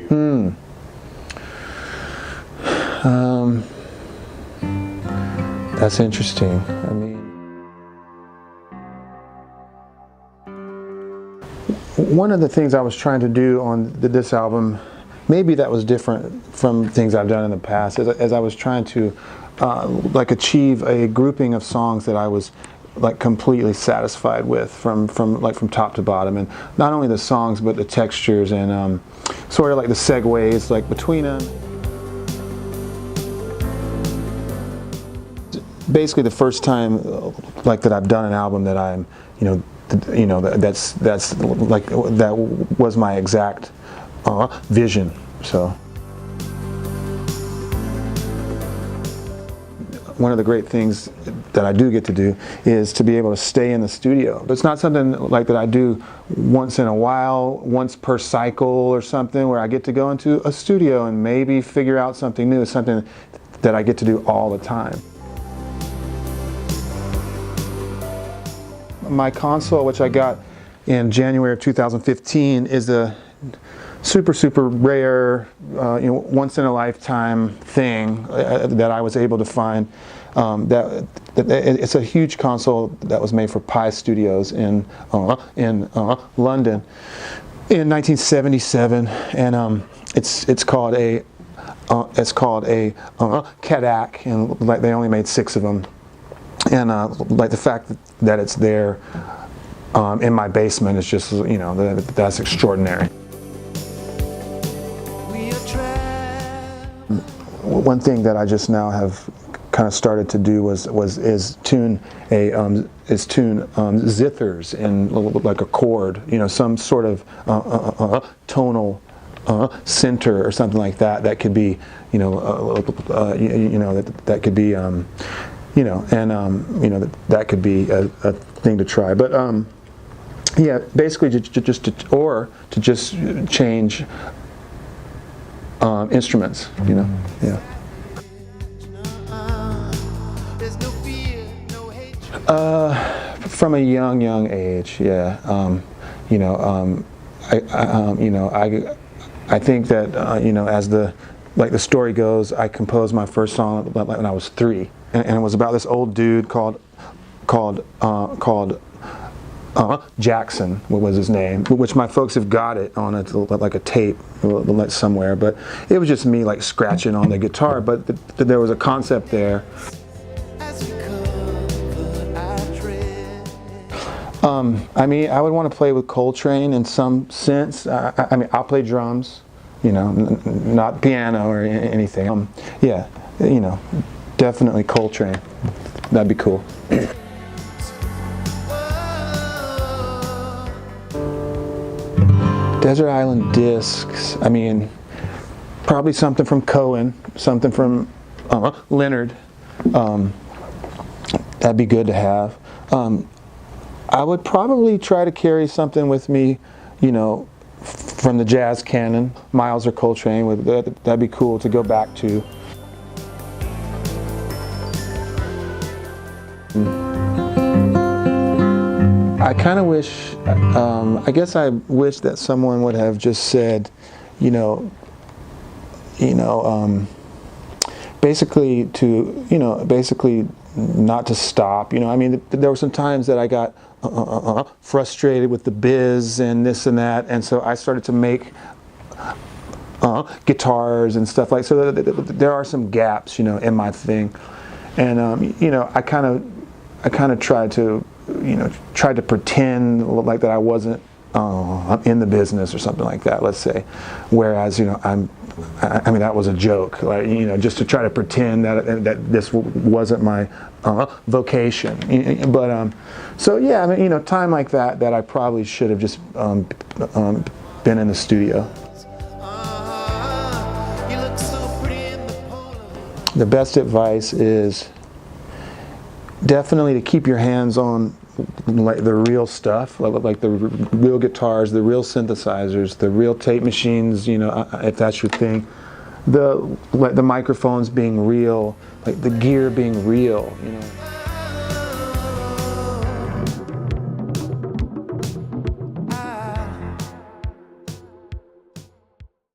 Hmm. That's interesting. I mean, one of the things I was trying to do on this album, maybe that was different from things I've done in the past, as I was trying to like achieve a grouping of songs that I was like completely satisfied with from top to bottom, and not only the songs but the textures and sort of like the segues like between them. Basically, the first time like that I've done an album that I'm, that's like that was my exact vision. So one of the great things that I do get to do is to be able to stay in the studio. It's not something like that I do once in a while, once per cycle or something, where I get to go into a studio and maybe figure out something new. It's something that I get to do all the time. My console, which I got in January of 2015, is a super rare, once in a lifetime thing that I was able to find. It's a huge console that was made for Pi Studios in London in 1977, and it's called a Kodak, and like they only made 6 of them. And like the fact that it's there in my basement is just, that's extraordinary. One thing that I just now have kind of started to do is tune zithers in like a chord, some sort of tonal center or something like that. That could be, that could be. That could be a thing to try. But yeah, basically to just change instruments, yeah. From a young age, yeah. I think that as the story goes, I composed my first song when I was 3. And it was about this old dude called Jackson, what was his name, which my folks have got it on like a tape somewhere, but it was just me like scratching on the guitar, but there was a concept there. I mean, I would want to play with Coltrane in some sense. I mean, I'll play drums, not piano or anything. Yeah, definitely Coltrane. That'd be cool. Desert Island Discs. I mean, probably something from Cohen, something from Leonard. That'd be good to have. I would probably try to carry something with me, from the jazz canon, Miles or Coltrane. That'd be cool to go back to. I kind of wish, I guess I wish that someone would have just said, basically not to stop. I mean, there were some times that I got frustrated with the biz and this and that, and so I started to make guitars and stuff like. So there are some gaps, in my thing, and I kind of tried to pretend like that I wasn't in the business or something like that, let's say, whereas I mean that was a joke, like, just to try to pretend that this wasn't my vocation, but so yeah, I mean, time like that I probably should have just been in the studio. The best advice is definitely to keep your hands on like the real stuff, like the real guitars, the real synthesizers, the real tape machines, if that's your thing. The microphones being real, like the gear being real,